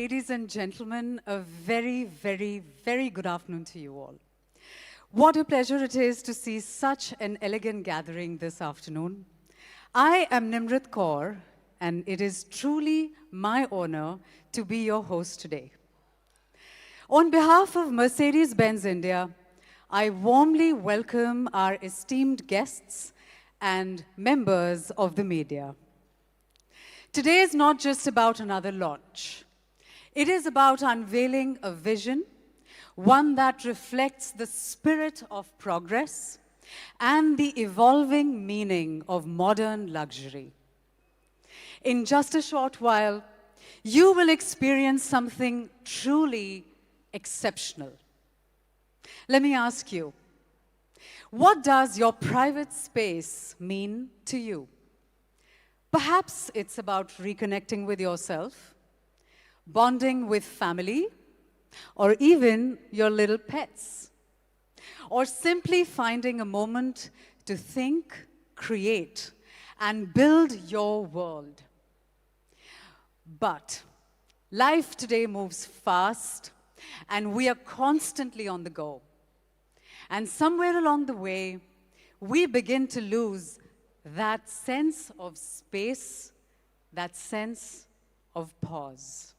Ladies and gentlemen, a very, very, very good afternoon to you all. What a pleasure it is to see such an elegant gathering this afternoon. I am Nimrit Kaur, and it is truly my honor to be your host today. On behalf of Mercedes-Benz India, I warmly welcome our esteemed guests and members of the media. Today is not just about another launch. It is about unveiling a vision, one that reflects the spirit of progress and the evolving meaning of modern luxury. In just a short while, you will experience something truly exceptional. Let me ask you, what does your private space mean to you? Perhaps it's about reconnecting with yourself, bonding with family, or even your little pets, or simply finding a moment to think, create, and build your world. But life today moves fast, and we are constantly on the go. And somewhere along the way, we begin to lose that sense of space, that sense of pause.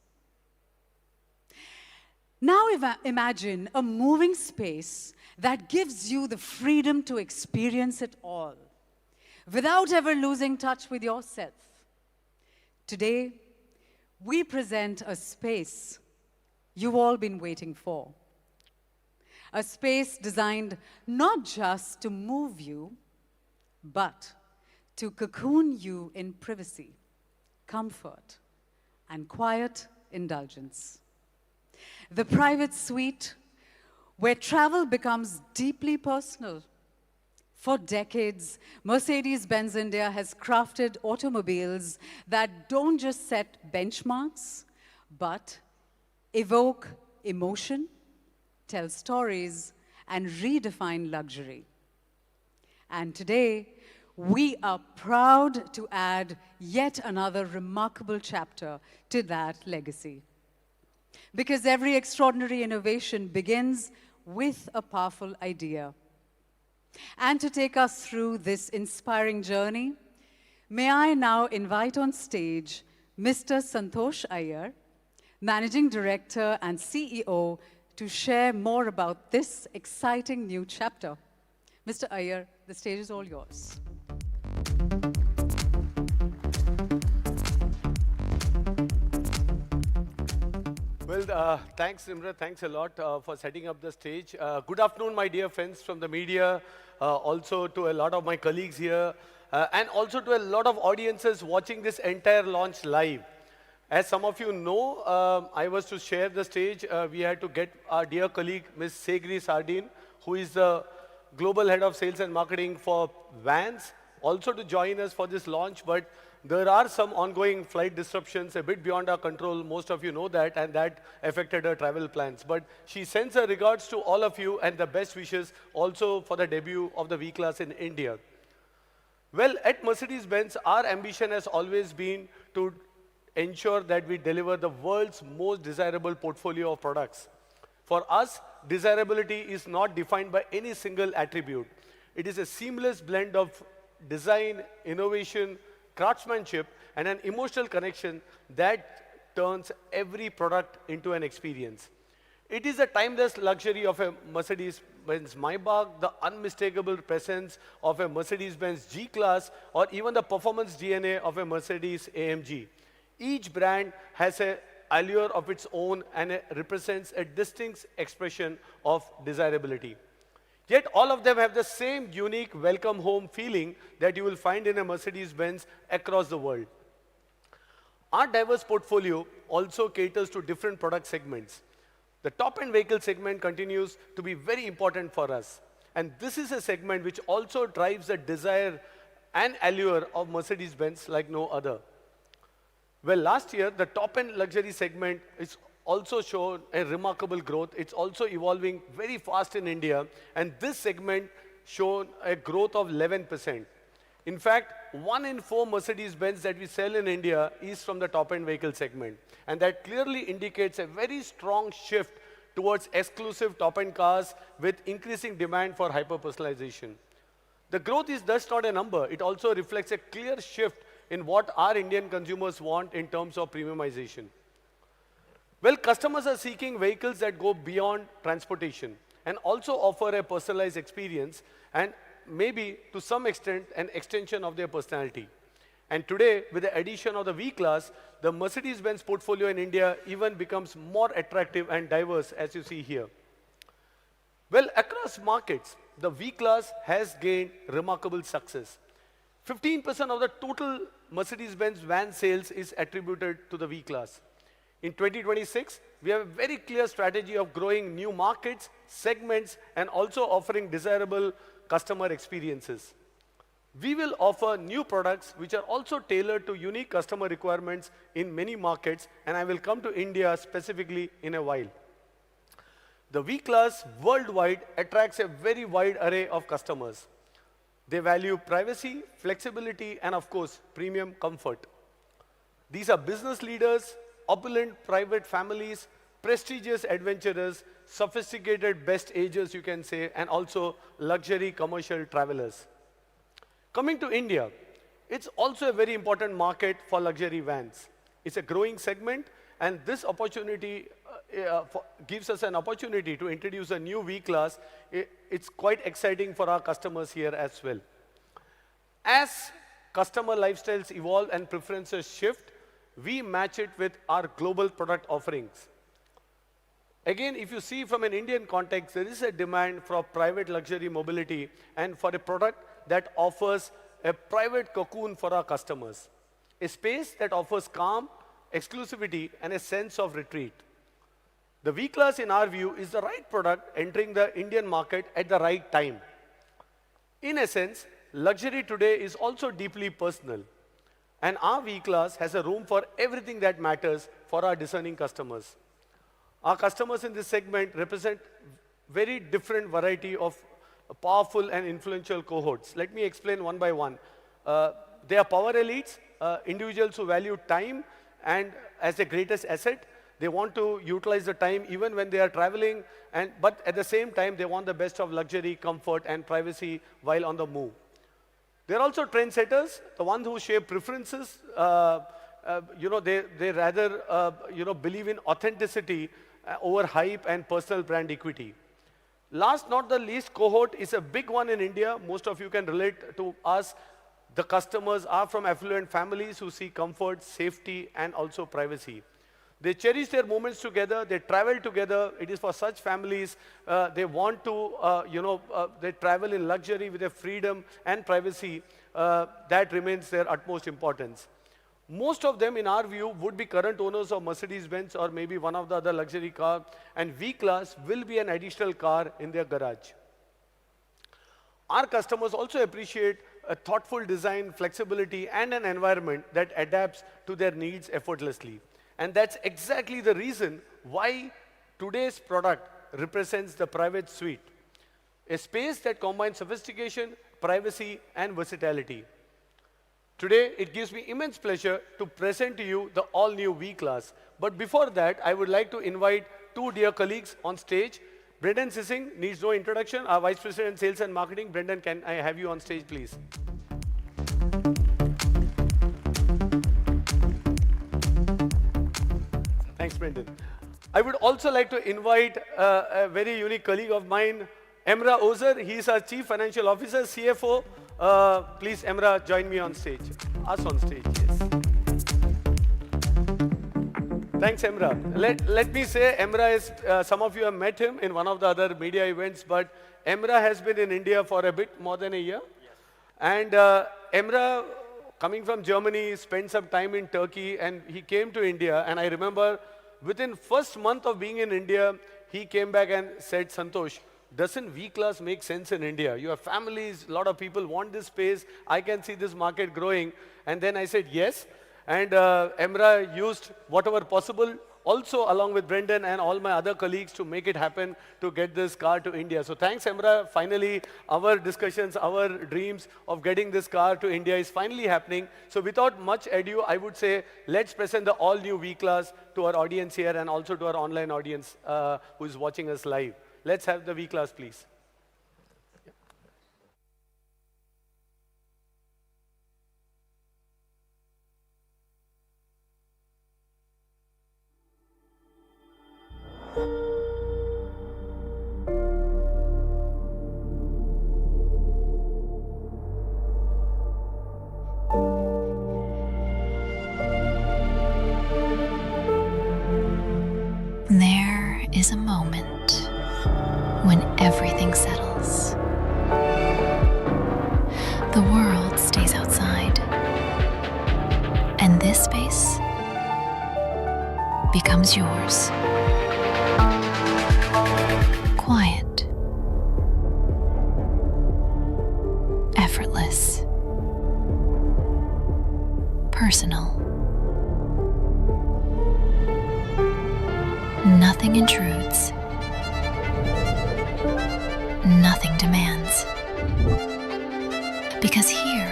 Now imagine a moving space that gives you the freedom to experience it all, without ever losing touch with yourself. Today, we present a space you've all been waiting for. A space designed not just to move you, but to cocoon you in privacy, comfort, and quiet indulgence. The private suite, where travel becomes deeply personal. For decades, Mercedes-Benz India has crafted automobiles that don't just set benchmarks, but evoke emotion, tell stories, and redefine luxury. And today, we are proud to add yet another remarkable chapter to that legacy. Because every extraordinary innovation begins with a powerful idea. And to take us through this inspiring journey, may I now invite on stage Mr. Santosh Iyer, Managing Director and CEO, to share more about this exciting new chapter. Mr. Iyer, the stage is all yours. Well, thanks, Simra. Thanks a lot for setting up the stage. Good afternoon, my dear friends from the media, also to a lot of my colleagues here, and also to a lot of audiences watching this entire launch live. As some of you know, I was to share the stage. We had to get our dear colleague, Ms. Segri Sardin, who is the Global Head of Sales and Marketing for Vans, also to join us for this launch. But there are some ongoing flight disruptions a bit beyond our control. Most of you know that, and that affected her travel plans. But she sends her regards to all of you and the best wishes also for the debut of the V-Class in India. Well, at Mercedes-Benz, our ambition has always been to ensure that we deliver the world's most desirable portfolio of products. For us, desirability is not defined by any single attribute. It is a seamless blend of design, innovation, craftsmanship, and an emotional connection that turns every product into an experience. It is a timeless luxury of a Mercedes-Benz Maybach, the unmistakable presence of a Mercedes-Benz G-Class, or even the performance DNA of a Mercedes AMG. Each brand has an allure of its own and it represents a distinct expression of desirability. Yet all of them have the same unique welcome home feeling that you will find in a Mercedes-Benz across the world. Our diverse portfolio also caters to different product segments. The top-end vehicle segment continues to be very important for us. And this is a segment which also drives the desire and allure of Mercedes-Benz like no other. Well, last year, the top-end luxury segment is also shown a remarkable growth. It's also evolving very fast in India, and this segment shown a growth of 11%. In fact, 1 in 4 Mercedes-Benz that we sell in India is from the top-end vehicle segment. And that clearly indicates a very strong shift towards exclusive top-end cars with increasing demand for hyper-personalization. The growth is thus not a number. It also reflects a clear shift in what our Indian consumers want in terms of premiumization. Well, customers are seeking vehicles that go beyond transportation and also offer a personalized experience and maybe to some extent an extension of their personality. And today, with the addition of the V-Class, the Mercedes-Benz portfolio in India even becomes more attractive and diverse, as you see here. Well, across markets, the V-Class has gained remarkable success. 15% of the total Mercedes-Benz van sales is attributed to the V-Class. In 2026, we have a very clear strategy of growing new markets, segments, and also offering desirable customer experiences. We will offer new products which are also tailored to unique customer requirements in many markets, and I will come to India specifically in a while. The V-Class worldwide attracts a very wide array of customers. They value privacy, flexibility, and of course, premium comfort. These are business leaders, opulent private families, prestigious adventurers, sophisticated best agers, you can say, and also luxury commercial travelers. Coming to India, it's also a very important market for luxury vans. It's a growing segment, and this opportunity gives us an opportunity to introduce a new V-Class. It's quite exciting for our customers here as well. As customer lifestyles evolve and preferences shift, we match it with our global product offerings. Again, if you see from an Indian context, there is a demand for private luxury mobility and for a product that offers a private cocoon for our customers. A space that offers calm, exclusivity, and a sense of retreat. The V-Class, in our view, is the right product entering the Indian market at the right time. In essence, luxury today is also deeply personal. And our V-Class has a room for everything that matters for our discerning customers. Our customers in this segment represent very different variety of powerful and influential cohorts. Let me explain one by one. They are power elites, individuals who value time and as their greatest asset. They want to utilize the time even when they are traveling, but at the same time, they want the best of luxury, comfort, and privacy while on the move. They're also trendsetters, the ones who shape preferences. They rather believe in authenticity over hype and personal brand equity. Last not the least cohort is a big one in India. Most of you can relate to us. The customers are from affluent families who seek comfort, safety, and also privacy. They cherish their moments together. They travel together. It is for such families. They want to, they travel in luxury with their freedom and privacy. That remains their utmost importance. Most of them, in our view, would be current owners of Mercedes-Benz or maybe one of the other luxury cars, and V-Class will be an additional car in their garage. Our customers also appreciate a thoughtful design, flexibility, and an environment that adapts to their needs effortlessly. And that's exactly the reason why today's product represents the private suite, a space that combines sophistication, privacy, and versatility. Today, it gives me immense pleasure to present to you the all-new V-Class. But before that, I would like to invite two dear colleagues on stage. Brendan Sissing needs no introduction, our Vice President, Sales and Marketing. Brendan, can I have you on stage, please? Thanks, Brendan. I would also like to invite a very unique colleague of mine, Emrah Ozer. He is our Chief Financial Officer, CFO. Please, Emrah, join me on stage. Us on stage, yes. Thanks, Emrah. Let me say, Emrah is, some of you have met him in one of the other media events, but Emrah has been in India for a bit more than a year. Yes. And Emrah, coming from Germany, spent some time in Turkey, and he came to India. And I remember within first month of being in India, he came back and said, Santosh, doesn't V-Class make sense in India? You have families, a lot of people want this space. I can see this market growing. And then I said, yes. And Emrah used whatever possible also along with Brendan and all my other colleagues to make it happen to get this car to India. So thanks, Emra. Finally, our discussions, our dreams of getting this car to India is finally happening. So without much ado, I would say let's present the all-new V-Class to our audience here and also to our online audience who is watching us live. Let's have the V-Class, please. There is a moment when everything settles. The world stays outside, and this space becomes yours. Quiet, effortless, personal. Nothing intrudes. Nothing demands. Because here,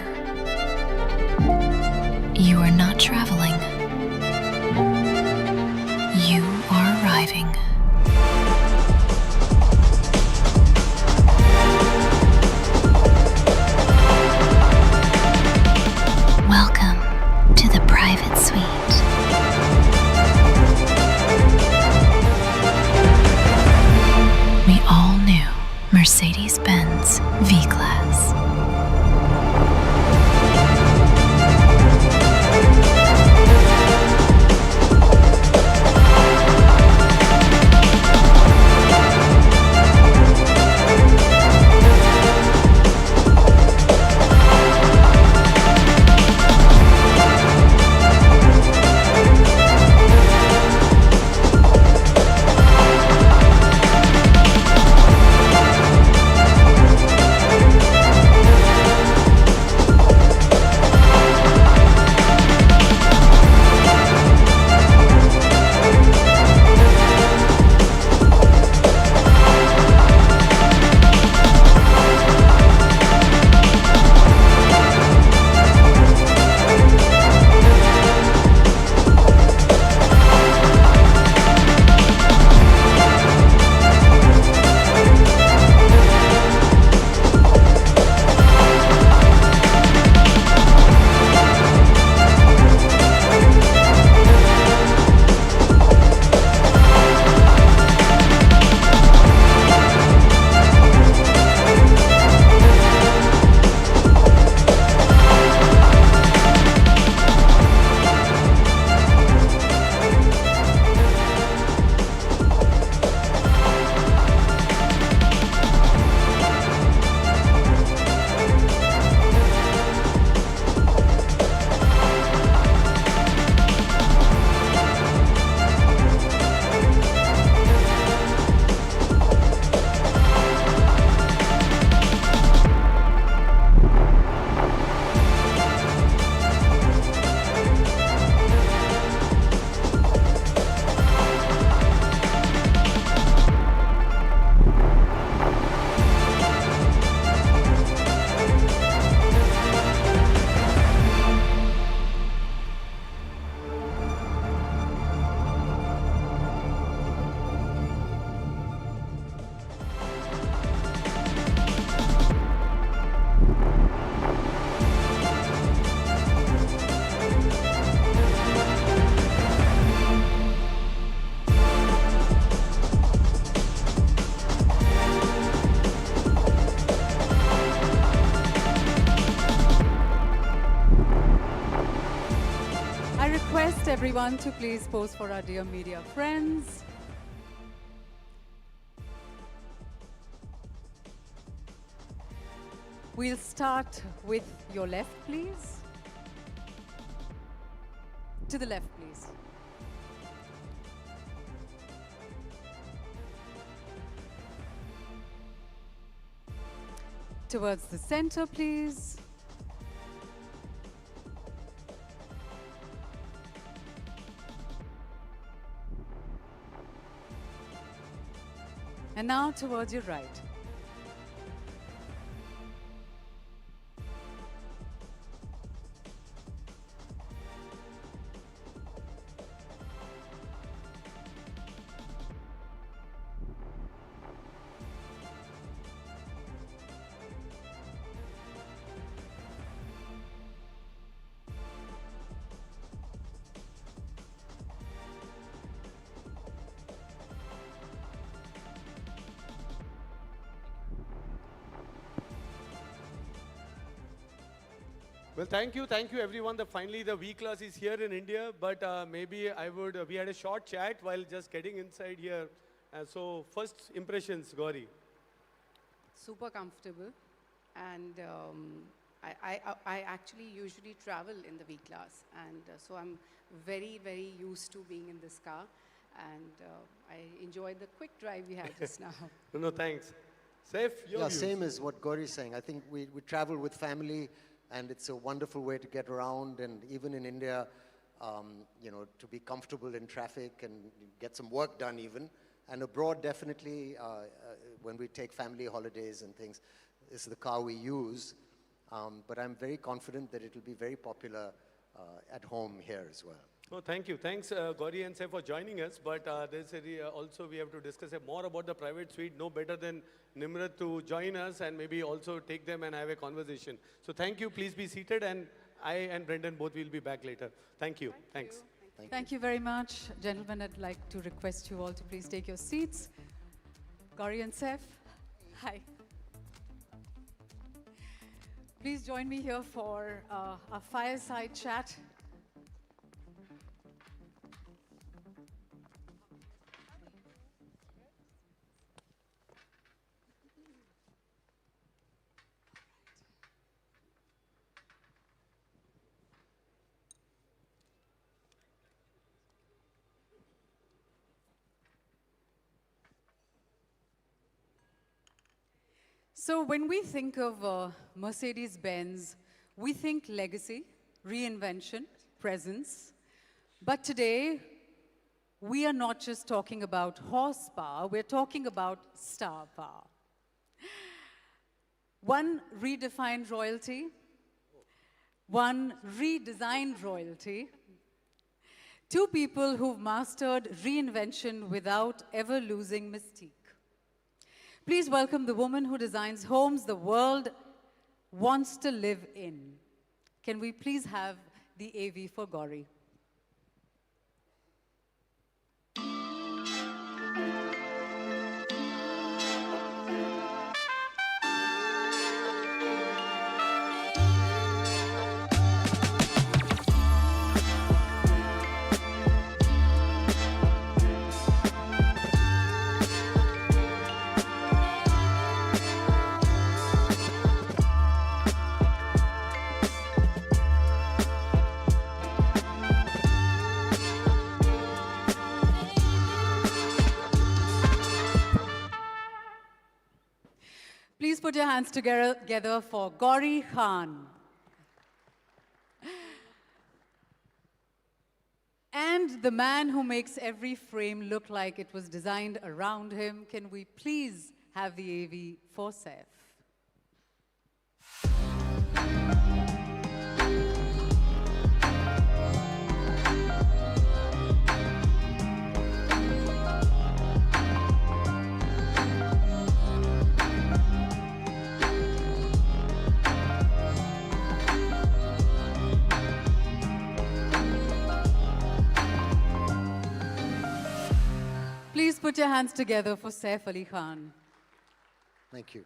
you are not traveling. You are arriving. Welcome to the private suite. The all-new Mercedes-Benz V-Class. Everyone to please pose for our dear media friends. We'll start with your left, please. To the left, please. Towards the center, please. now towards your right. Well, thank you everyone. Finally the V-Class is here in India, but maybe we had a short chat while just getting inside here. So first impressions, Gauri. Super comfortable, and I actually usually travel in the V-Class, and so I'm very used to being in this car, and I enjoyed the quick drive we had just now. No, thanks. Saif, your views. Same as what Gauri is saying. I think we travel with family, and it's a wonderful way to get around. And even in India, to be comfortable in traffic and get some work done even. And abroad, definitely, when we take family holidays and things, this is the car we use. But I'm very confident that it will be very popular at home here as well. No, thank you. Thanks, Gauri and Saif, for joining us. But also we have to discuss more about the private suite. No better than Nimrat to join us and maybe also take them and have a conversation. So thank you. Please be seated, and I and Brendan both will be back later. Thank you. Thanks. Thank you very much. Gentlemen, I'd like to request you all to please take your seats. Gauri and Saif, hi. Please join me here for a fireside chat. So when we think of Mercedes-Benz, we think legacy, reinvention, presence. But today, we are not just talking about horsepower, we're talking about star power. One redefined royalty, one redesigned royalty, two people who've mastered reinvention without ever losing mystique. Please welcome the woman who designs homes the world wants to live in. Can we please have the AV for Gauri? Please put your hands together for Gauri Khan. And the man who makes every frame look like it was designed around him. Can we please have the AV for Saif? Please put your hands together for Saif Ali Khan. Thank you.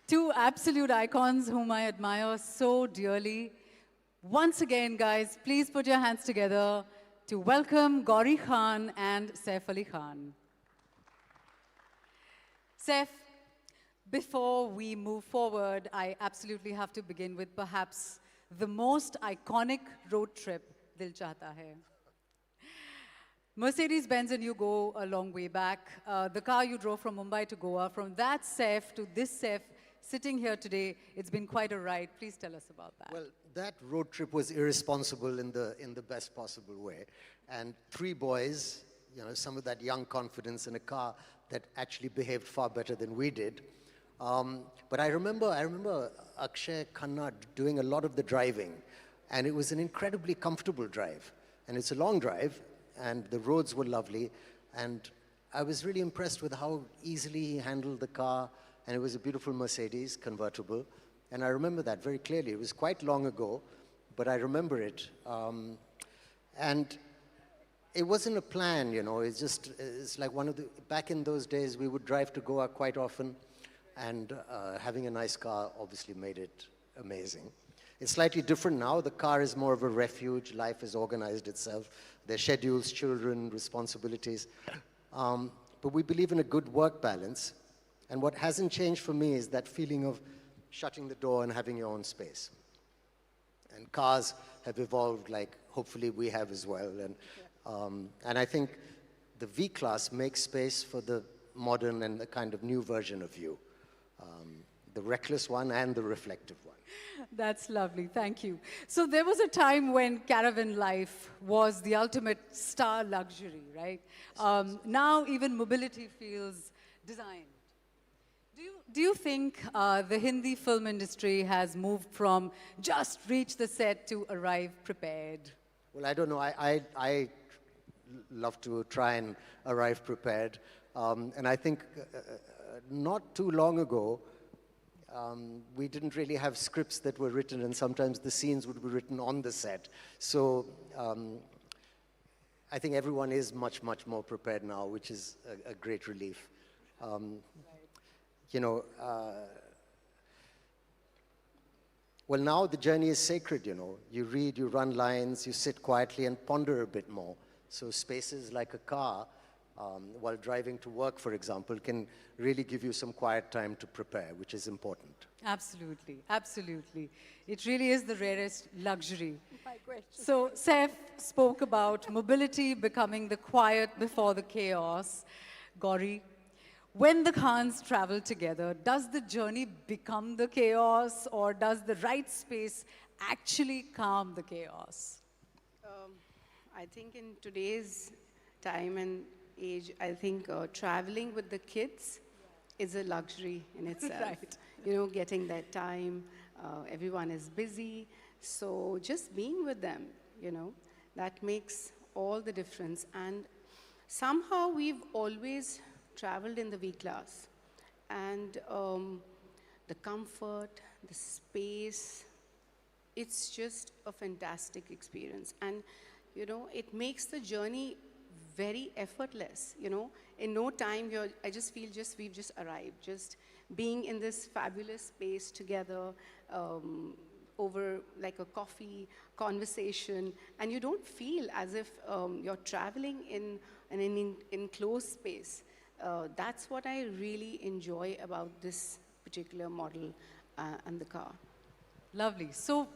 Two absolute icons whom I admire so dearly. Once again, guys, please put your hands together to welcome Gauri Khan and Saif Ali Khan. Saif, before we move forward, I absolutely have to begin with perhaps the most iconic road trip, Dil Chahta Hai. Mercedes-Benz and you go a long way back. The car you drove from Mumbai to Goa, from that Saif to this Saif sitting here today, it's been quite a ride. Please tell us about that. Well, that road trip was irresponsible in the best possible way. And three boys, some of that young confidence in a car that actually behaved far better than we did. But I remember Akshay Khanna doing a lot of the driving, and it was an incredibly comfortable drive. And it's a long drive, and the roads were lovely, and I was really impressed with how easily he handled the car, and it was a beautiful Mercedes convertible. And I remember that very clearly. It was quite long ago, but I remember it. And it wasn't a plan, you know, it's like back in those days, we would drive to Goa quite often, and having a nice car obviously made it amazing. It's slightly different now. The car is more of a refuge. Life has organized itself. Their schedules, children, responsibilities. But we believe in a good work balance. And what hasn't changed for me is that feeling of shutting the door and having your own space. And cars have evolved like hopefully we have as well. And I think the V-Class makes space for the modern and the kind of new version of you. The reckless one and the reflective one. That's lovely, thank you. So there was a time when caravan life was the ultimate star luxury, right? Now even mobility feels designed. Do you think the Hindi film industry has moved from just reach the set to arrive prepared? Well, I don't know. I love to try and arrive prepared. And I think not too long ago, we didn't really have scripts that were written, and sometimes the scenes would be written on the set. So I think everyone is much, much more prepared now, which is a great relief. You know, well, now the journey is sacred, you know. You read, you run lines, you sit quietly and ponder a bit more. So spaces like a car, while driving to work, for example, can really give you some quiet time to prepare, which is important. Absolutely, absolutely. It really is the rarest luxury. So Saif spoke about mobility becoming the quiet before the chaos. Gauri, when the Khans travel together, does the journey become the chaos, or does the right space actually calm the chaos? I think in today's time and age, I think traveling with the kids is a luxury in itself. Right. You know, getting that time, everyone is busy, so just being with them, you know, that makes all the difference. And somehow we've always traveled in the V-Class, and the comfort, the space, it's just a fantastic experience. And you know, it makes the journey very effortless, you know. In no time, I just feel we've just arrived, just being in this fabulous space together, over like a coffee conversation, and you don't feel as if you're traveling in an enclosed space. That's what I really enjoy about this particular model and the car. Lovely, so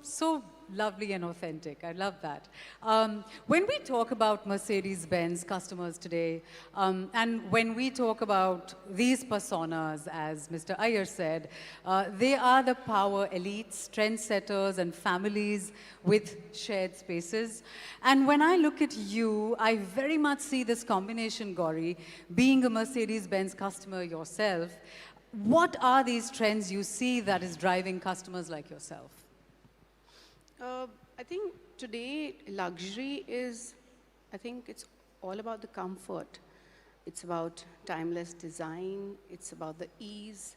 lovely and authentic. I love that. When we talk about Mercedes-Benz customers today, and when we talk about these personas, as Mr. Iyer said, they are the power elites, trendsetters, and families with shared spaces. And when I look at you, I very much see this combination, Gauri, being a Mercedes-Benz customer yourself. What are these trends you see that is driving customers like yourself? I think today luxury is, I think it's all about the comfort. It's about timeless design. It's about the ease.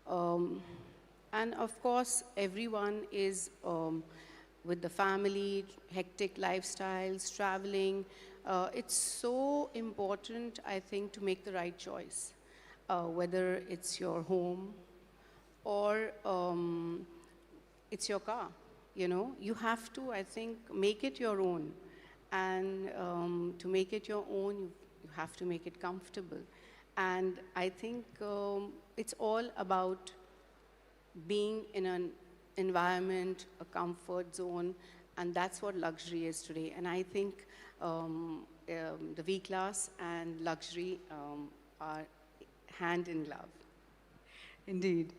And of course, everyone is with the family, hectic lifestyles, traveling. It's so important, I think, to make the right choice. Whether it's your home or it's your car, you know, you have to, I think, make it your own. And to make it your own, you have to make it comfortable. And I think it's all about being in an environment, a comfort zone, and that's what luxury is today. And I think the V-Class and luxury are hand in glove. Indeed.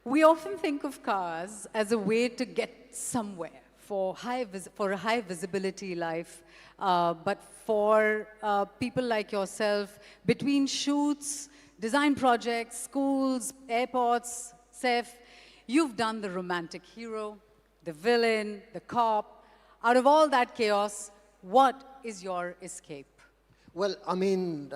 We often think of cars as a way to get somewhere for a high visibility life, but for people like yourself, between shoots, design projects, schools, airports, Saif, you've done the romantic hero, the villain, the cop. Out of all that chaos, what is your escape? Well, I mean,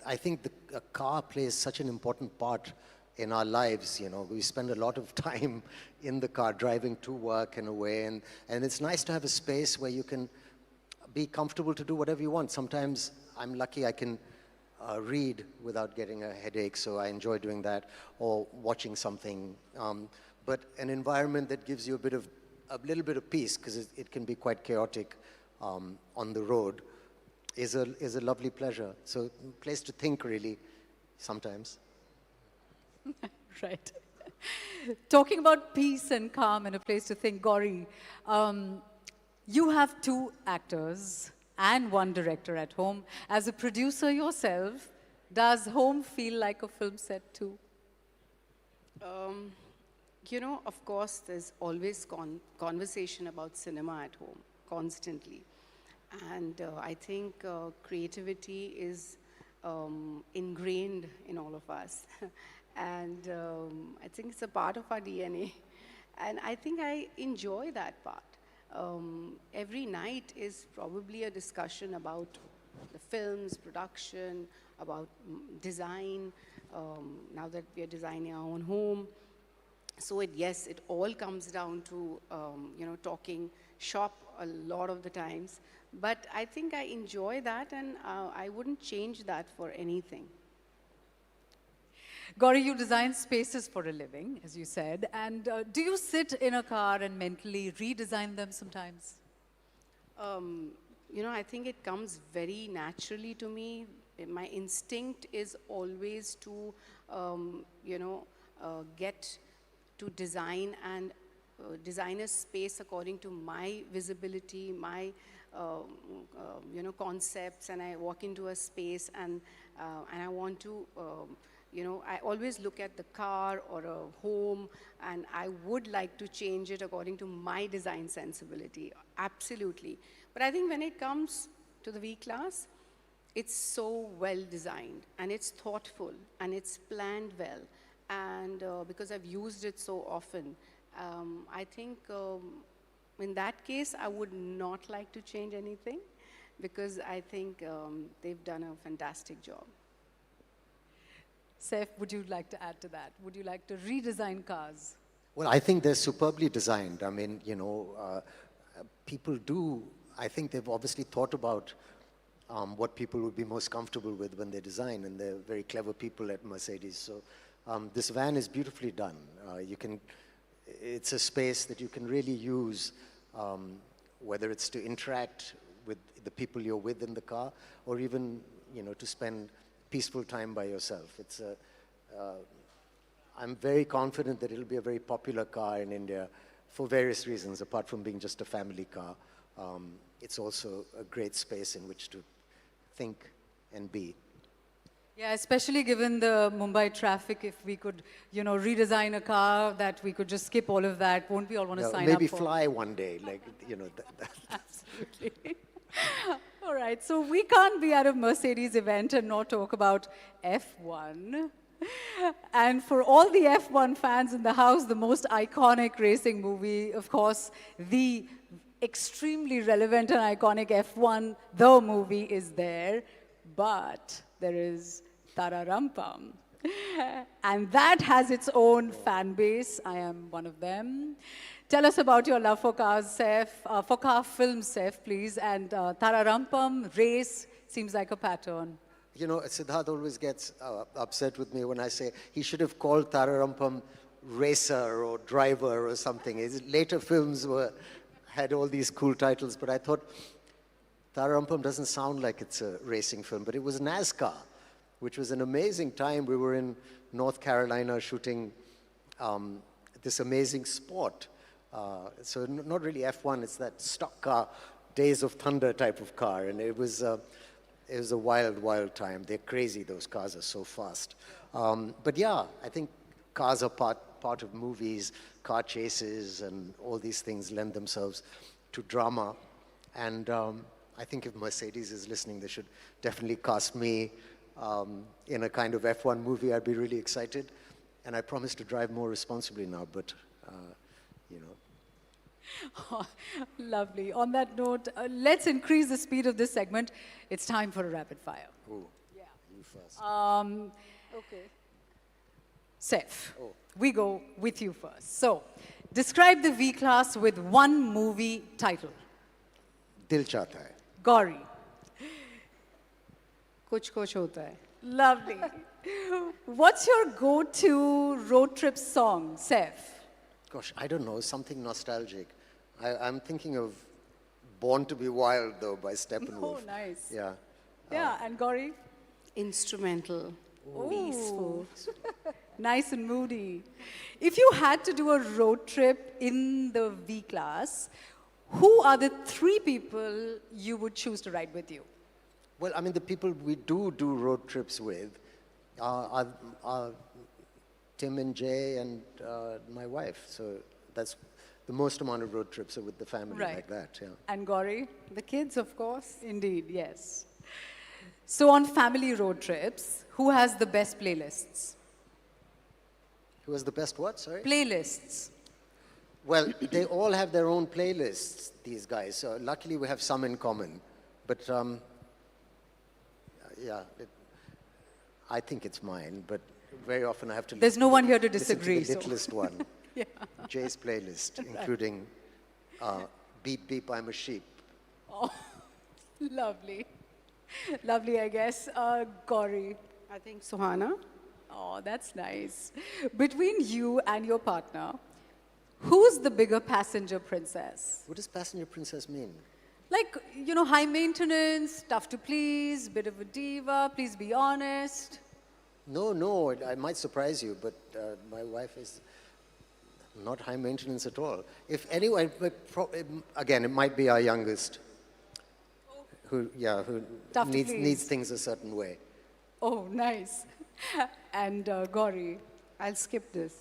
I think a car plays such an important part in our lives. You know, we spend a lot of time in the car driving to work and away, and it's nice to have a space where you can be comfortable to do whatever you want. Sometimes I'm lucky I can read without getting a headache, so I enjoy doing that, or watching something. But an environment that gives you a little bit of peace, because it can be quite chaotic on the road, is a lovely pleasure. So a place to think, really, sometimes. Right. Talking about peace and calm and a place to think, Gauri, you have 2 actors and 1 director at home. As a producer yourself, does home feel like a film set too? You know, of course, there's always conversation about cinema at home, constantly. And I think creativity is ingrained in all of us. And I think it's a part of our DNA. And I think I enjoy that part. Every night is probably a discussion about the films, production, about design, now that we are designing our own home. So yes, it all comes down to, you know, talking shop a lot of the times. But I think I enjoy that, and I wouldn't change that for anything. Gauri, you design spaces for a living, as you said. And do you sit in a car and mentally redesign them sometimes? You know, I think it comes very naturally to me. My instinct is always to, you know, get to design and design a space according to my visibility, my you know, concepts, and I walk into a space and I want to, you know, I always look at the car or a home, and I would like to change it according to my design sensibility, absolutely. But I think when it comes to the V-Class, it's so well designed, and it's thoughtful, and it's planned well. And because I've used it so often, I think in that case, I would not like to change anything, because I think they've done a fantastic job. Saif, would you like to add to that? Would you like to redesign cars? Well, I think they're superbly designed. I mean, you know, people do, I think they've obviously thought about what people would be most comfortable with when they design, and they're very clever people at Mercedes. So this van is beautifully done. It's a space that you can really use, whether it's to interact with the people you're with in the car, or even, you know, to spend peaceful time by yourself. I'm very confident that it'll be a very popular car in India for various reasons, apart from being just a family car. It's also a great space in which to think and be. Yeah, especially given the Mumbai traffic, if we could, you know, redesign a car that we could just skip all of that, won't we all want to sign maybe up for? fly one day, like, you know. Absolutely. All right, so we can't be at a Mercedes event and not talk about F1. And for all the F1 fans in the house, the most iconic racing movie, of course, the extremely relevant and iconic F1, the movie is there, but there is Tararampam. And that has its own fan base. I am one of them. Tell us about your love for cars, Saif, for car films, Saif, please. And Tararampam, race, seems like a pattern. You know, Siddharth always gets upset with me when I say he should have called Tararampam Racer or Driver or something. His later films had all these cool titles, but I thought Tararampam doesn't sound like it's a racing film, but it was NASCAR, which was an amazing time. We were in North Carolina shooting this amazing sport. So not really F1, it's that stock car, Days of Thunder type of car, and it was a wild, wild time. They're crazy, those cars are so fast. But yeah, I think cars are part part of movies, car chases, and all these things lend themselves to drama. And I think if Mercedes is listening, they should definitely cast me in a kind of F1 movie. I'd be really excited. And I promise to drive more responsibly now, but, you know. Oh, lovely. On that note, let's increase the speed of this segment. It's time for a rapid fire. Ooh, you first. Okay. Seth, we go with you first. So, describe the V-Class with one movie title. Dil Chahta Hai. Gauri. Kuch kuch hota hai. Lovely. What's your go-to road trip song, Seth? Gosh, I don't know, something nostalgic. I'm thinking of Born to be Wild, though, by Steppenwolf. Oh, nice. Yeah. Yeah, and Gauri? Instrumental, peaceful. Nice and moody. If you had to do a road trip in the V-Class, who are the 3 people you would choose to ride with you? Well, I mean, the people we do road trips with are Tim and Jay and my wife. So that's the most amount of road trips are with the family like that. Yeah. And Gauri? The kids, of course. Indeed, yes. So on family road trips, who has the best playlists? Who has the best what? Sorry. Playlists. Well, they all have their own playlists. These guys. So luckily, we have some in common. But yeah, I think it's mine. But very often I have to. There's no one here to listen disagree. To the littlest one. Yeah. Jay's playlist, including Beep Beep, I'm a Sheep. Oh, lovely. Lovely, I guess. Gauri. I think Suhana. Oh, that's nice. Between you and your partner, who's the bigger passenger princess? What does passenger princess mean? Like, you know, high maintenance, tough to please, bit of a diva, please be honest. No, I might surprise you, but my wife is not high maintenance at all. If anyone, again, it might be our youngest, who Tough to needs please. things a certain way. Oh, nice. And Gauri. I'll skip this.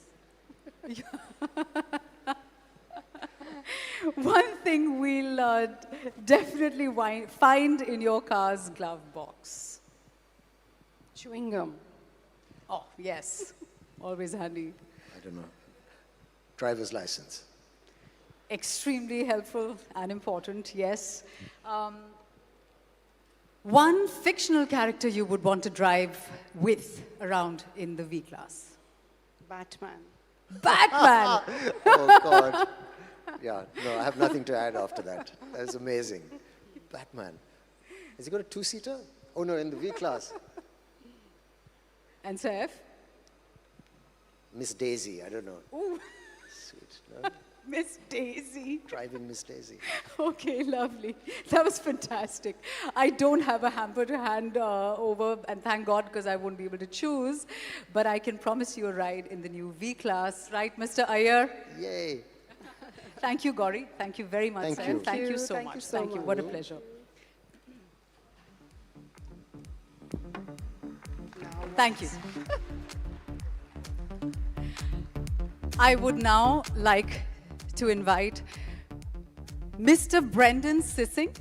One thing we'll definitely find in your car's glove box. Chewing gum. Oh, yes. Always handy. I don't know. Driver's license. Extremely helpful and important, yes. One fictional character you would want to drive with around in the V-Class? Batman. Batman! Oh, God. Yeah, no, I have nothing to add after that. That was amazing. Batman. Has he got a 2-seater? Oh, no, in the V-Class. And Saif? Miss Daisy, I don't know. Ooh, Sweet. No? Miss Daisy. Driving Miss Daisy. Okay, lovely. That was fantastic. I don't have a hamper to hand over, and thank God, because I won't be able to choose. But I can promise you a ride in the new V-Class. Right, Mr. Iyer? Yay. Thank you, Gauri. Thank you very much, Thank Saif. you. Thank you so Thank much. you so Thank you. much. What a pleasure. Thank you. I would now like to invite Mr. Brendan Sissing,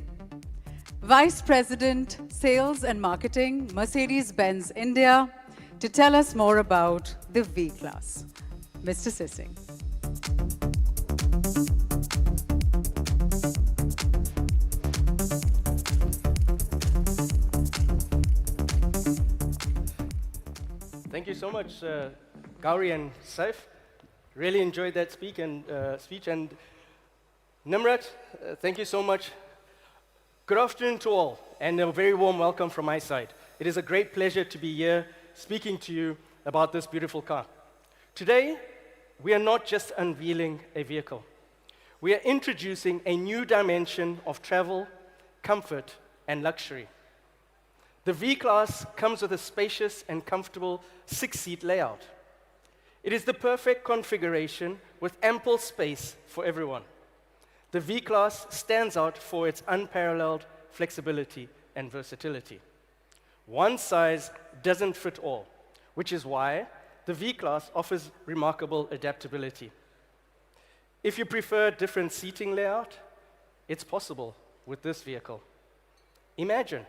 Vice President, Sales and Marketing, Mercedes-Benz India, to tell us more about the V-Class. Mr. Sissing. Thank you so much, Gauri and Saif. Really enjoyed that speech. And Nimrat, thank you so much. Good afternoon to all, and a very warm welcome from my side. It is a great pleasure to be here speaking to you about this beautiful car. Today, we are not just unveiling a vehicle. We are introducing a new dimension of travel, comfort, and luxury. The V-Class comes with a spacious and comfortable 6-seat layout. It is the perfect configuration with ample space for everyone. The V-Class stands out for its unparalleled flexibility and versatility. One size doesn't fit all, which is why the the V-Class offers remarkable adaptability. If you prefer different seating layout, it's possible with this vehicle. Imagine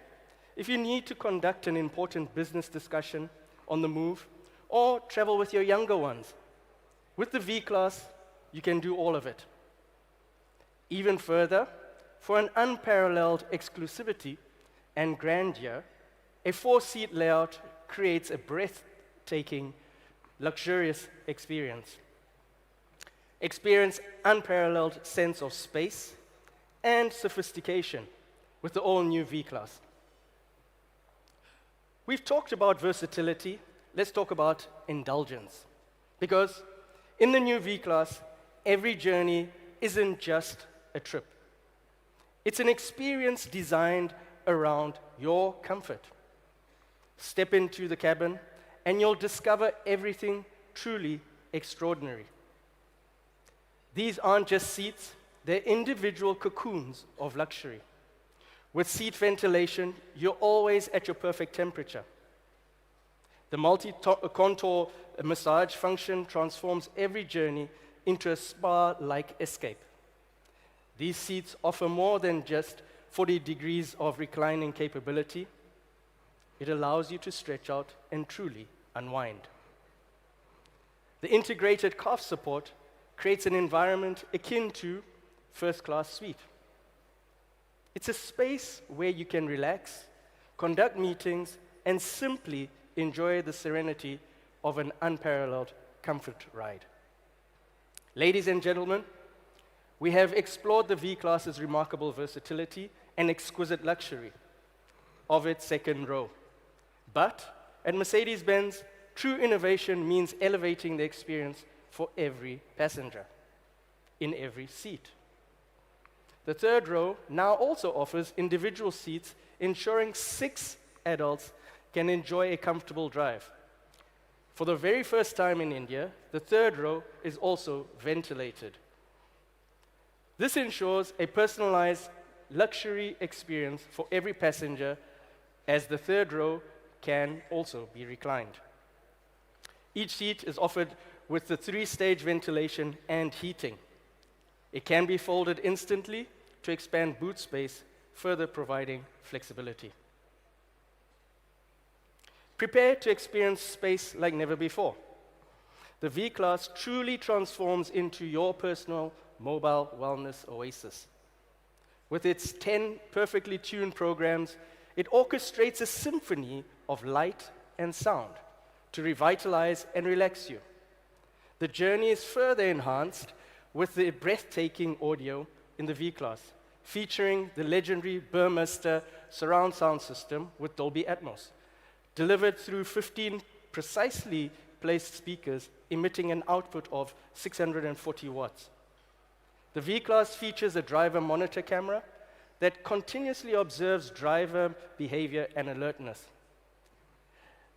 if you need to conduct an important business discussion on the move or travel with your younger ones. With the V-Class, you can do all of it. Even further, for an unparalleled exclusivity and grandeur, a 4-seat layout creates a breathtaking, luxurious experience. Experience unparalleled sense of space and sophistication with the all-new V-Class. We've talked about versatility. Let's talk about indulgence. Because in the new V-Class, every journey isn't just a trip. It's an experience designed around your comfort. Step into the cabin, and you'll discover everything truly extraordinary. These aren't just seats, they're individual cocoons of luxury. With seat ventilation, you're always at your perfect temperature. The multi-contour massage function transforms every journey into a spa-like escape. These seats offer more than just 40 degrees of reclining capability. It allows you to stretch out and truly unwind. The integrated calf support creates an environment akin to first-class suite. It's a space where you can relax, conduct meetings, and simply enjoy the serenity of an unparalleled comfort ride. Ladies and gentlemen, we have explored the V-Class's remarkable versatility and exquisite luxury of its second row. But at Mercedes-Benz, true innovation means elevating the experience for every passenger, in every seat. The third row now also offers individual seats, ensuring 6 adults can enjoy a comfortable drive. For the very first time in India, the third row is also ventilated. This ensures a personalized luxury experience for every passenger, as the third row can also be reclined. Each seat is offered with the 3-stage ventilation and heating. It can be folded instantly to expand boot space, further providing flexibility. Prepare to experience space like never before. The V-Class truly transforms into your personal mobile wellness oasis. With its 10 perfectly tuned programs, it orchestrates a symphony of light and sound to revitalize and relax you. The journey is further enhanced with the breathtaking audio in the V-Class, featuring the legendary Burmester surround sound system with Dolby Atmos, delivered through 15 precisely placed speakers emitting an output of 640 watts. The V-Class features a driver monitor camera that continuously observes driver behavior and alertness.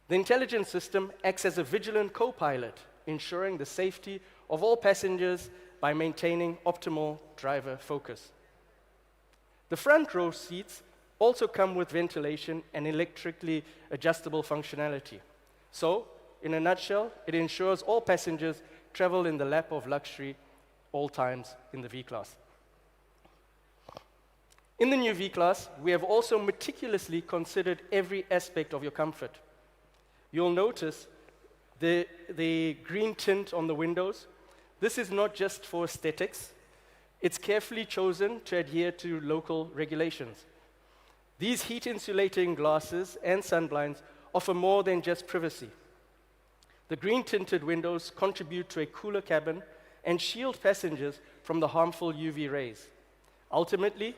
The intelligence system acts as a vigilant co-pilot, ensuring the safety of all passengers by maintaining optimal driver focus. The front row seats also come with ventilation and electrically adjustable functionality. So, in a nutshell, it ensures all passengers travel in the lap of luxury all times in the V-Class. In the new V-Class, we have also meticulously considered every aspect of your comfort. You'll notice the green tint on the windows. This is not just for aesthetics. It's carefully chosen to adhere to local regulations. These heat-insulating glasses and sunblinds offer more than just privacy. The green-tinted windows contribute to a cooler cabin and shield passengers from the harmful UV rays. Ultimately,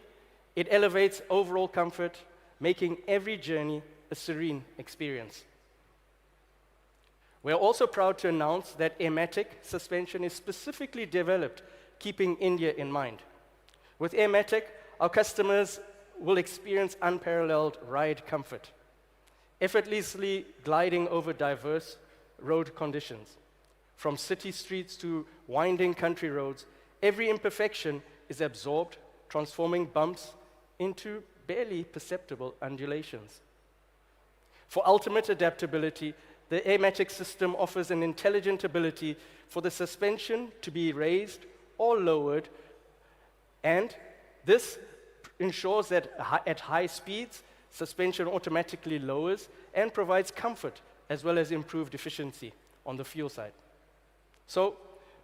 it elevates overall comfort, making every journey a serene experience. We are also proud to announce that Airmatic suspension is specifically developed, keeping India in mind. With Airmatic, our customers will experience unparalleled ride comfort, effortlessly gliding over diverse road conditions. From city streets to winding country roads, every imperfection is absorbed, transforming bumps into barely perceptible undulations. For ultimate adaptability, the Airmatic system offers an intelligent ability for the suspension to be raised or lowered, and this ensures that at high speeds, suspension automatically lowers and provides comfort as well as improved efficiency on the fuel side. So,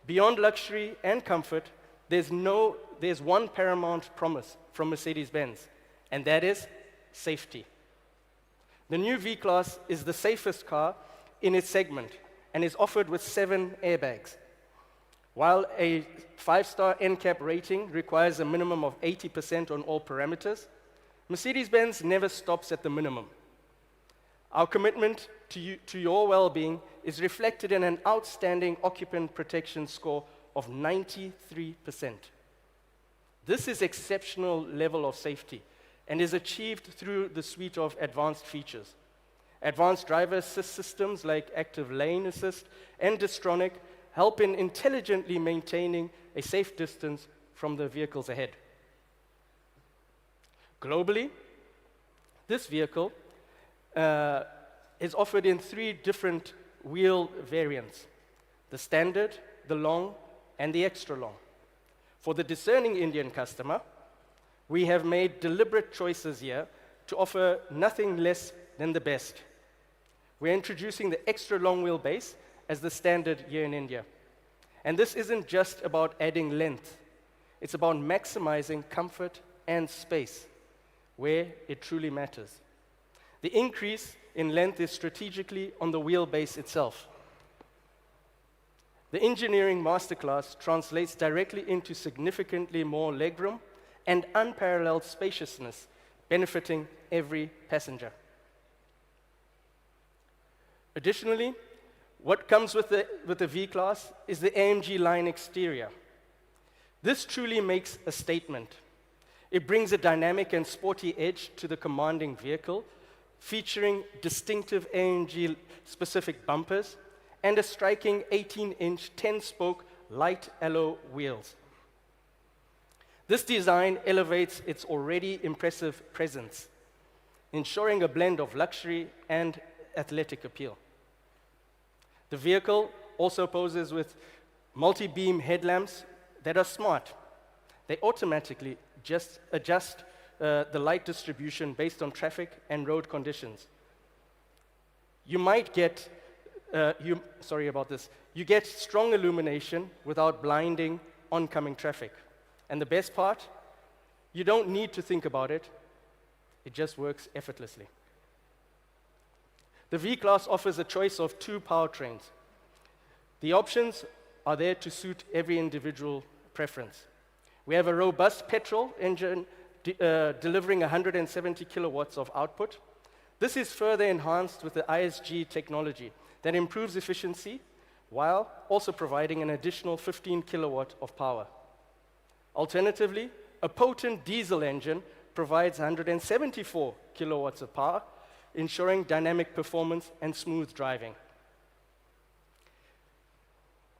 beyond luxury and comfort, there's one paramount promise from Mercedes-Benz, and that is safety. The new V-Class is the safest car in its segment and is offered with 7 airbags. While a 5-star NCAP rating requires a minimum of 80% on all parameters, Mercedes-Benz never stops at the minimum. Our commitment to your well-being is reflected in an outstanding occupant protection score of 93%. This is exceptional level of safety and is achieved through the suite of advanced features. Advanced driver assist systems like active lane assist and Distronic help in intelligently maintaining a safe distance from the vehicles ahead. Globally, this vehicle is offered in 3 different wheel variants: the standard, the long, and the extra long. For the discerning Indian customer, we have made deliberate choices here to offer nothing less than the best. We're introducing the extra long wheelbase as the standard here in India. And this isn't just about adding length. It's about maximizing comfort and space where it truly matters. The increase in length is strategically on the wheelbase itself. The engineering masterclass translates directly into significantly more legroom and unparalleled spaciousness, benefiting every passenger. Additionally, what comes with the V-Class is the AMG line exterior. This truly makes a statement. It brings a dynamic and sporty edge to the commanding vehicle, featuring distinctive AMG-specific bumpers and a striking 18-inch 10-spoke light alloy wheels. This design elevates its already impressive presence, ensuring a blend of luxury and athletic appeal. The vehicle also poses with multi-beam headlamps that are smart. They automatically just adjust the light distribution based on traffic and road conditions. You might get, you get strong illumination without blinding oncoming traffic. And the best part, you don't need to think about it. It just works effortlessly. The V-Class offers a choice of 2 powertrains. The options are there to suit every individual preference. We have a robust petrol engine delivering 170 kilowatts of output. This is further enhanced with the ISG technology that improves efficiency while also providing an additional 15 kilowatt of power. Alternatively, a potent diesel engine provides 174 kilowatts of power, ensuring dynamic performance and smooth driving.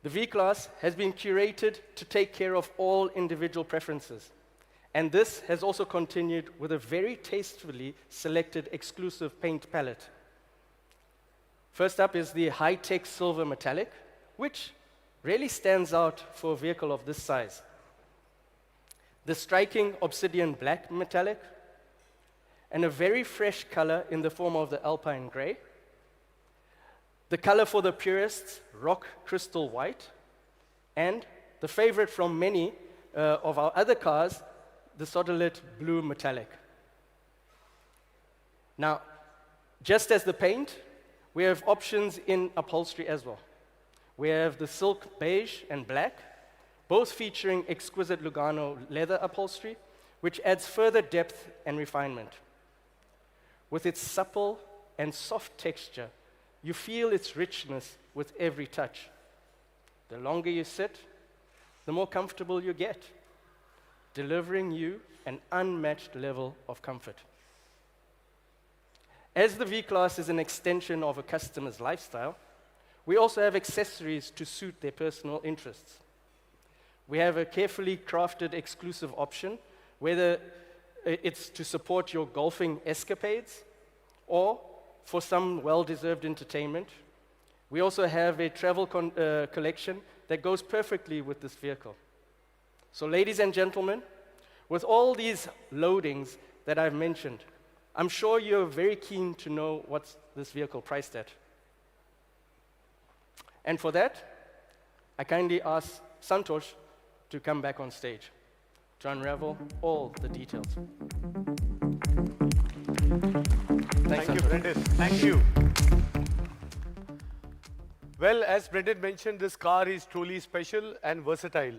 The V-Class has been curated to take care of all individual preferences, and this has also continued with a very tastefully selected exclusive paint palette. First up is the high-tech silver metallic, which really stands out for a vehicle of this size. The striking obsidian black metallic, and a very fresh color in the form of the alpine gray. The color for the purists, rock crystal white, and the favorite from many of our other cars, the soda-lit blue metallic. Now, just as the paint, we have options in upholstery as well. We have the silk beige and black, both featuring exquisite Lugano leather upholstery, which adds further depth and refinement. With its supple and soft texture, you feel its richness with every touch. The longer you sit, the more comfortable you get, delivering you an unmatched level of comfort. As the V-Class is an extension of a customer's lifestyle, we also have accessories to suit their personal interests. We have a carefully crafted exclusive option, whether it's to support your golfing escapades or for some well-deserved entertainment, We also have a travel collection that goes perfectly with this vehicle. So ladies and gentlemen, with all these loadings that I've mentioned, I'm sure you're very keen to know what's this vehicle priced at. And for that, I kindly ask Santosh to come back on stage to unravel all the details. Thank you, Brendan. Thank you. Well, as Brendan mentioned, this car is truly special and versatile.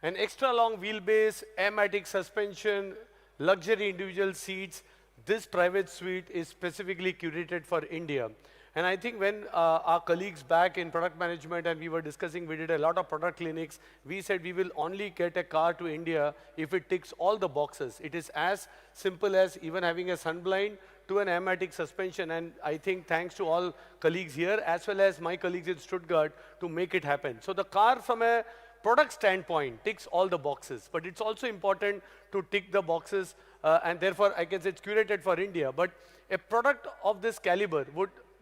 An extra long wheelbase, air-matic suspension, luxury individual seats. This private suite is specifically curated for India. And I think when our colleagues back in product management and we were discussing, we did a lot of product clinics, we said we will only get a car to India if it ticks all the boxes. It is as simple as even having a sunblind to an air-matic suspension. And I think thanks to all colleagues here, as well as my colleagues in Stuttgart, to make it happen. So the car from a product standpoint ticks all the boxes, but it's also important to tick the boxes, and therefore I guess it's curated for India. But a product of this caliber,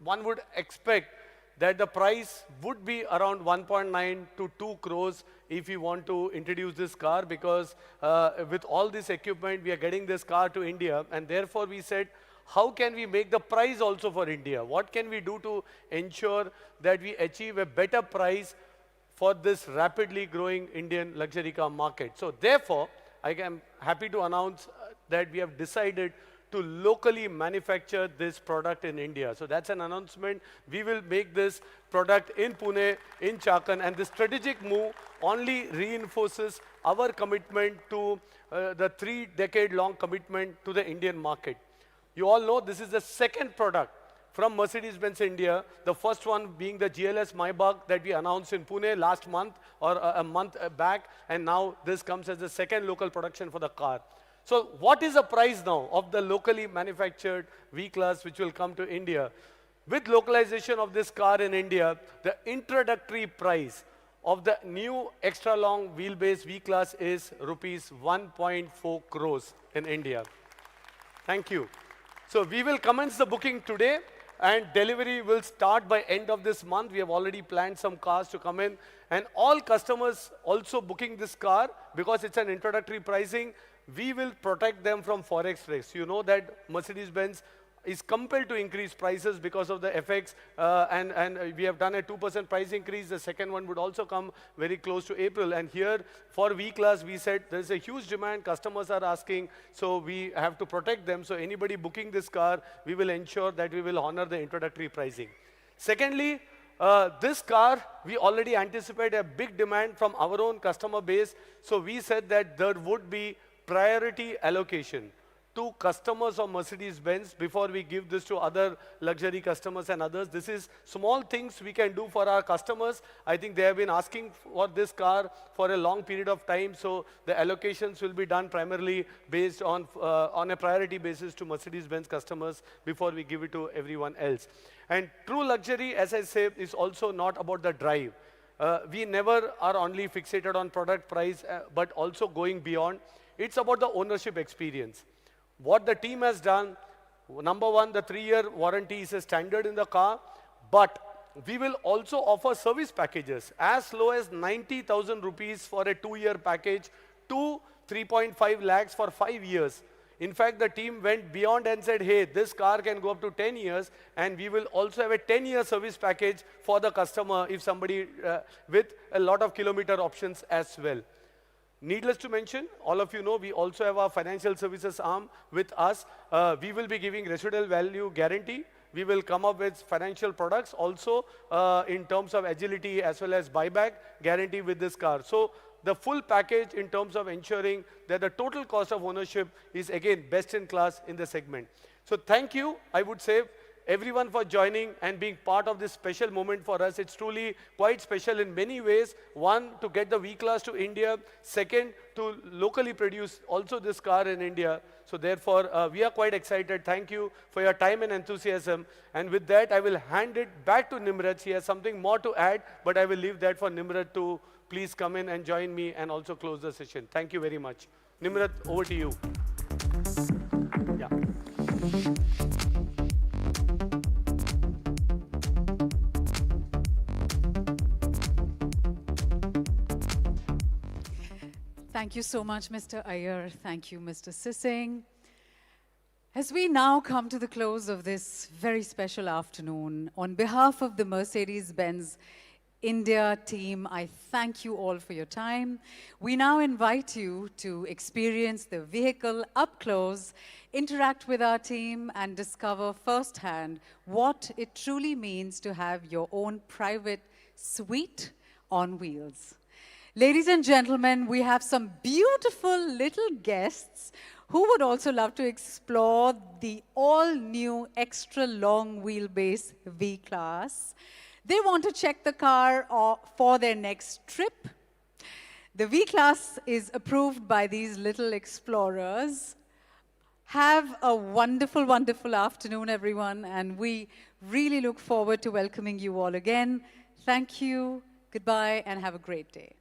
one would expect that the price would be around 1.9 to 2 crores if you want to introduce this car, because with all this equipment, we are getting this car to India, and therefore we said, how can we make the price also for India? What can we do to ensure that we achieve a better price for this rapidly growing Indian luxury car market? So therefore, I am happy to announce that we have decided to locally manufacture this product in India. So that's an announcement. We will make this product in Pune, in Chakan, and this strategic move only reinforces our commitment to the 3-decade-long commitment to the Indian market. You all know this is the second product from Mercedes-Benz India, the first one being the GLS Maybach that we announced in Pune last month or a month back, and now this comes as the second local production for the car. So what is the price now of the locally manufactured V-Class which will come to India? With localization of this car in India, the introductory price of the new extra long wheelbase V-Class is rupees 1.4 crores in India. Thank you. So we will commence the booking today, and delivery will start by end of this month. We have already planned some cars to come in, and all customers also booking this car, because it's an introductory pricing, we will protect them from forex risk. You know that Mercedes-Benz is compelled to increase prices because of the FX, and we have done a 2% price increase. The second one would also come very close to April. And here for V-Class, we said there's a huge demand, customers are asking, so we have to protect them. So anybody booking this car, we will ensure that we will honor the introductory pricing. Secondly, this car, we already anticipate a big demand from our own customer base. So we said that there would be priority allocation to customers of Mercedes-Benz before we give this to other luxury customers and others. This is small things we can do for our customers. I think they have been asking for this car for a long period of time, so the allocations will be done primarily based on a priority basis to Mercedes-Benz customers before we give it to everyone else. And true luxury, as I say, is also not about the drive. We never are only fixated on product price, but also going beyond. It's about the ownership experience. What the team has done, number one, the 3-year warranty is a standard in the car, but we will also offer service packages as low as 90,000 rupees for a 2-year package to 3.5 lakhs for 5 years. In fact, the team went beyond and said, hey, this car can go up to 10 years, and we will also have a 10-year service package for the customer if somebody with a lot of kilometer options as well. Needless to mention, all of you know, we also have our financial services arm with us. We will be giving residual value guarantee. We will come up with financial products also in terms of agility as well as buyback guarantee with this car. So the full package in terms of ensuring that the total cost of ownership is again best in class in the segment. So thank you, I would say, everyone for joining and being part of this special moment for us. It's truly quite special in many ways. One, to get the V-Class to India. Second, to locally produce also this car in India. So therefore, we are quite excited. Thank you for your time and enthusiasm. And with that, I will hand it back to Nimrat. He has something more to add, but I will leave that for Nimrat to please come in and join me and also close the session. Thank you very much. Nimrat, over to you. Yeah. Thank you so much, Mr. Iyer. Thank you, Mr. Sissing. As we now come to the close of this very special afternoon, on behalf of the Mercedes-Benz India team, I thank you all for your time. We now invite you to experience the vehicle up close, interact with our team, and discover firsthand what it truly means to have your own private suite on wheels. Ladies and gentlemen, we have some beautiful little guests who would also love to explore the all-new extra long wheelbase V-Class. They want to check the car for their next trip. The V-Class is approved by these little explorers. Have a wonderful, wonderful afternoon, everyone, and we really look forward to welcoming you all again. Thank you, goodbye, and have a great day.